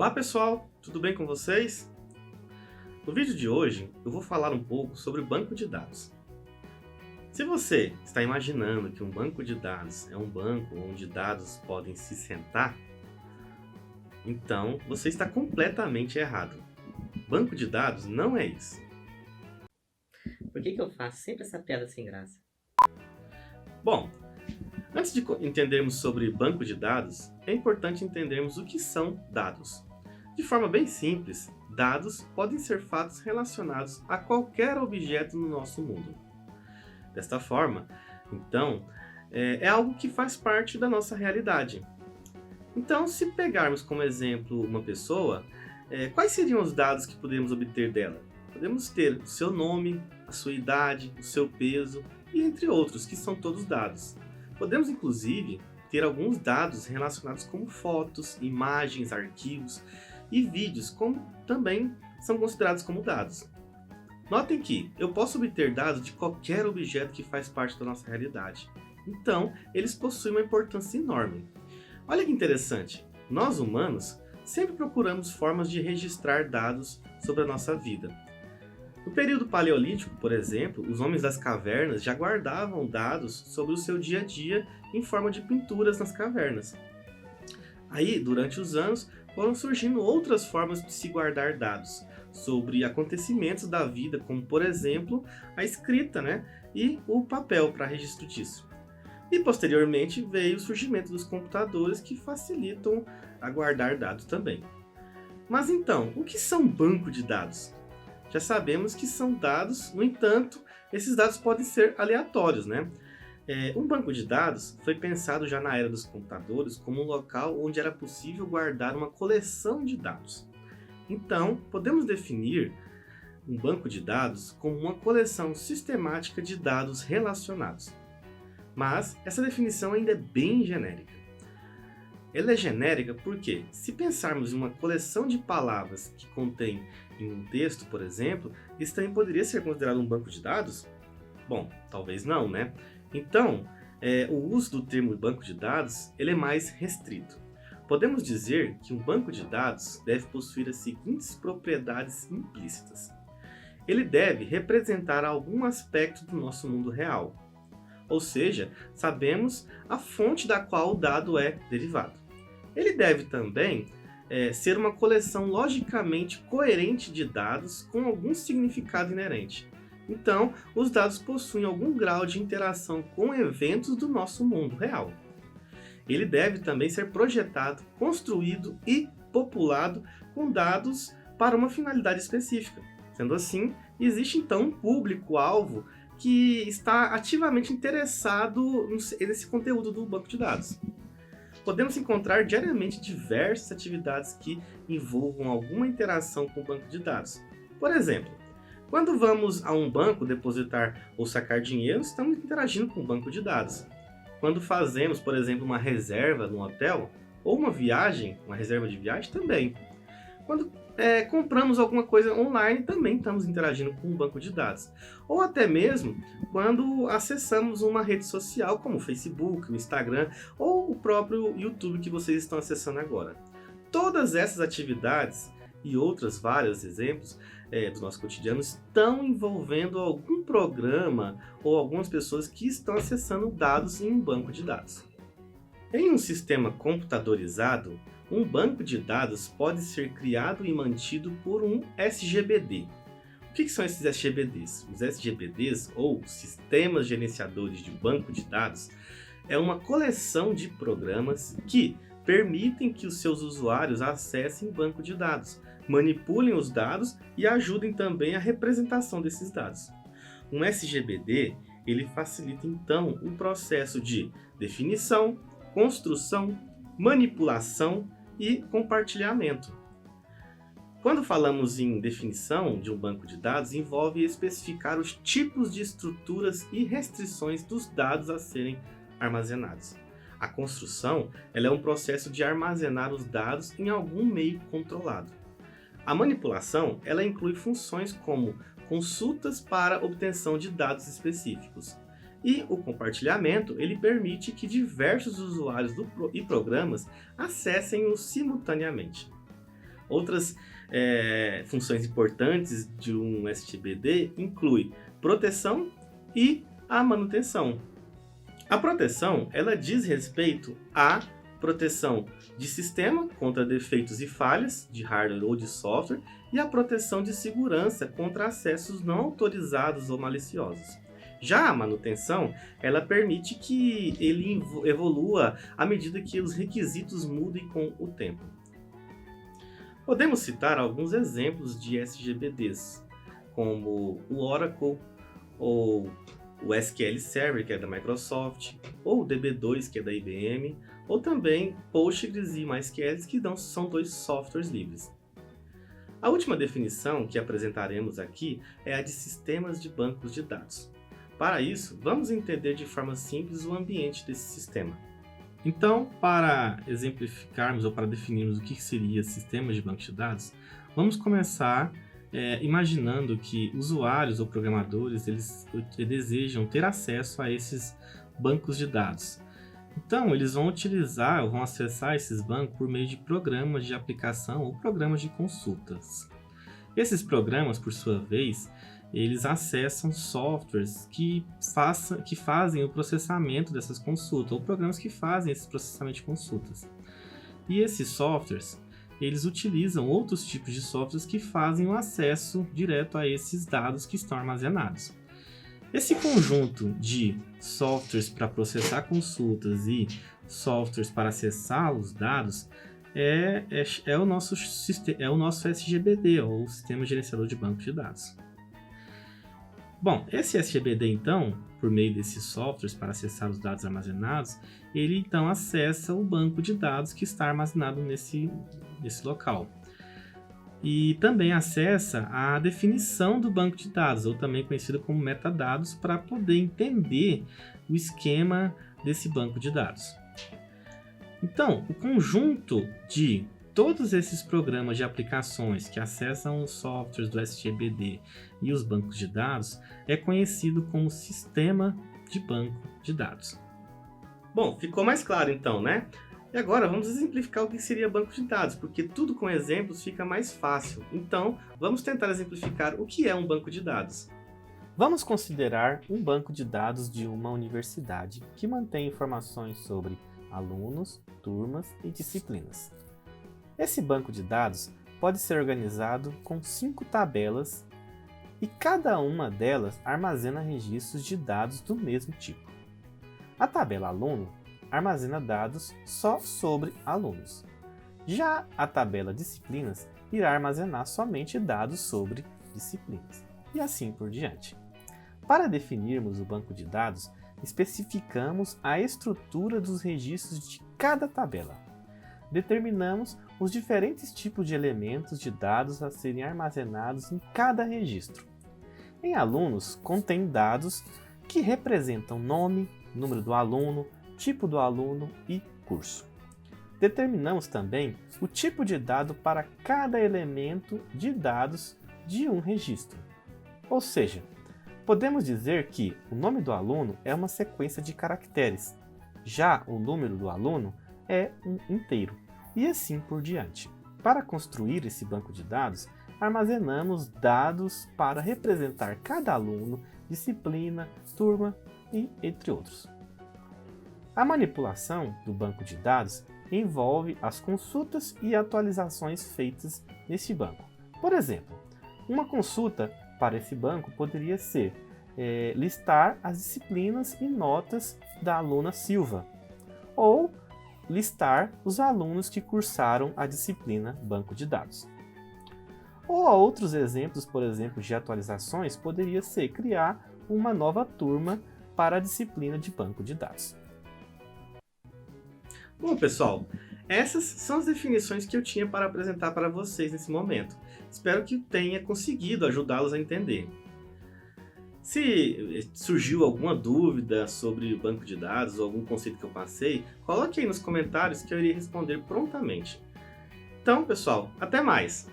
Olá pessoal, tudo bem com vocês? No vídeo de hoje eu vou falar um pouco sobre banco de dados. Se você está imaginando que um banco de dados é um banco onde dados podem se sentar, então você está completamente errado. Banco de dados não é isso. Por que eu faço sempre essa piada sem graça? Bom, antes de entendermos sobre banco de dados, é importante entendermos o que são dados. De forma bem simples, dados podem ser fatos relacionados a qualquer objeto no nosso mundo. Desta forma, então, é algo que faz parte da nossa realidade. Então, se pegarmos como exemplo uma pessoa, quais seriam os dados que podemos obter dela? Podemos ter o seu nome, a sua idade, o seu peso e entre outros, que são todos dados. Podemos, inclusive, ter alguns dados relacionados como fotos, imagens, arquivos e vídeos, como também são considerados como dados. Notem que eu posso obter dados de qualquer objeto que faz parte da nossa realidade. Então, eles possuem uma importância enorme. Olha que interessante, nós humanos sempre procuramos formas de registrar dados sobre a nossa vida. No período paleolítico, por exemplo, os homens das cavernas já guardavam dados sobre o seu dia a dia em forma de pinturas nas cavernas. Aí, durante os anos, foram surgindo outras formas de se guardar dados sobre acontecimentos da vida, como por exemplo a escrita, e o papel para registro disso. E posteriormente veio o surgimento dos computadores que facilitam a guardar dados também. Mas então, o que são banco de dados? Já sabemos que são dados, no entanto, esses dados podem ser aleatórios, Um banco de dados foi pensado já na era dos computadores como um local onde era possível guardar uma coleção de dados. Então, podemos definir um banco de dados como uma coleção sistemática de dados relacionados. Mas essa definição ainda é bem genérica. Ela é genérica porque, se pensarmos em uma coleção de palavras que contém em um texto, por exemplo, isso também poderia ser considerado um banco de dados? Bom, talvez não, Então, o uso do termo banco de dados ele é mais restrito. Podemos dizer que um banco de dados deve possuir as seguintes propriedades implícitas. Ele deve representar algum aspecto do nosso mundo real, ou seja, sabemos a fonte da qual o dado é derivado. Ele deve também ser uma coleção logicamente coerente de dados com algum significado inerente. Então, os dados possuem algum grau de interação com eventos do nosso mundo real. Ele deve também ser projetado, construído e populado com dados para uma finalidade específica. Sendo assim, existe então um público-alvo que está ativamente interessado nesse conteúdo do banco de dados. Podemos encontrar diariamente diversas atividades que envolvam alguma interação com o banco de dados. Por exemplo, quando vamos a um banco depositar ou sacar dinheiro, estamos interagindo com o banco de dados. Quando fazemos, por exemplo, uma reserva num hotel ou uma viagem, uma reserva de viagem também. Quando compramos alguma coisa online, também estamos interagindo com um banco de dados. Ou até mesmo quando acessamos uma rede social como o Facebook, o Instagram ou o próprio YouTube que vocês estão acessando agora. Todas essas atividades e outros vários exemplos do nosso cotidiano estão envolvendo algum programa ou algumas pessoas que estão acessando dados em um banco de dados. Em um sistema computadorizado, um banco de dados pode ser criado e mantido por um SGBD. O que são esses SGBDs? Os SGBDs, ou Sistemas Gerenciadores de Banco de Dados, é uma coleção de programas que permitem que os seus usuários acessem o banco de dados, manipulem os dados e ajudem também a representação desses dados. Um SGBD ele facilita então o processo de definição, construção, manipulação e compartilhamento. Quando falamos em definição de um banco de dados, envolve especificar os tipos de estruturas e restrições dos dados a serem armazenados. A construção ela é um processo de armazenar os dados em algum meio controlado. A manipulação ela inclui funções como consultas para obtenção de dados específicos. E o compartilhamento ele permite que diversos usuários e programas acessem-o simultaneamente. Outras funções importantes de um SGBD inclui proteção e a manutenção. A proteção, ela diz respeito à proteção de sistema contra defeitos e falhas de hardware ou de software e a proteção de segurança contra acessos não autorizados ou maliciosos. Já a manutenção, ela permite que ele evolua à medida que os requisitos mudem com o tempo. Podemos citar alguns exemplos de SGBDs, como o Oracle, ou o SQL Server, que é da Microsoft, ou o DB2, que é da IBM, ou também Postgres e MySQL, que são 2 softwares livres. A última definição que apresentaremos aqui é a de sistemas de bancos de dados. Para isso, vamos entender de forma simples o ambiente desse sistema. Então, para exemplificarmos ou para definirmos o que seria sistema de banco de dados, vamos começar imaginando que usuários ou programadores eles desejam ter acesso a esses bancos de dados. Então, eles vão utilizar ou vão acessar esses bancos por meio de programas de aplicação ou programas de consultas. Esses programas, por sua vez, eles acessam softwares que fazem o processamento dessas consultas, ou programas que fazem esse processamento de consultas. E esses softwares, eles utilizam outros tipos de softwares que fazem o acesso direto a esses dados que estão armazenados. Esse conjunto de softwares para processar consultas e softwares para acessar os dados é o nosso SGBD, ou Sistema Gerenciador de Banco de Dados. Bom, esse SGBD, então, por meio desses softwares para acessar os dados armazenados, ele então acessa o banco de dados que está armazenado nesse local. E também acessa a definição do banco de dados, ou também conhecido como metadados, para poder entender o esquema desse banco de dados. Então, o conjunto de todos esses programas de aplicações que acessam os softwares do SGBD e os bancos de dados é conhecido como sistema de banco de dados. Bom, ficou mais claro então, né? E agora vamos exemplificar o que seria banco de dados, porque tudo com exemplos fica mais fácil. Então, vamos tentar exemplificar o que é um banco de dados. Vamos considerar um banco de dados de uma universidade que mantém informações sobre alunos, turmas e disciplinas. Esse banco de dados pode ser organizado com 5 tabelas e cada uma delas armazena registros de dados do mesmo tipo. A tabela aluno armazena dados só sobre alunos. Já a tabela disciplinas irá armazenar somente dados sobre disciplinas, e assim por diante. Para definirmos o banco de dados, especificamos a estrutura dos registros de cada tabela. Determinamos os diferentes tipos de elementos de dados a serem armazenados em cada registro. Em alunos, contém dados que representam nome, número do aluno, tipo do aluno e curso. Determinamos também o tipo de dado para cada elemento de dados de um registro. Ou seja, podemos dizer que o nome do aluno é uma sequência de caracteres, já o número do aluno é um inteiro, e assim por diante. Para construir esse banco de dados, armazenamos dados para representar cada aluno, disciplina, turma e entre outros. A manipulação do banco de dados envolve as consultas e atualizações feitas nesse banco. Por exemplo, uma consulta para esse banco poderia ser listar as disciplinas e notas da aluna Silva, ou listar os alunos que cursaram a disciplina banco de dados. Ou outros exemplos, por exemplo, de atualizações, poderia ser criar uma nova turma para a disciplina de banco de dados. Bom, pessoal, essas são as definições que eu tinha para apresentar para vocês nesse momento. Espero que tenha conseguido ajudá-los a entender. Se surgiu alguma dúvida sobre o banco de dados ou algum conceito que eu passei, coloque aí nos comentários que eu irei responder prontamente. Então, pessoal, até mais!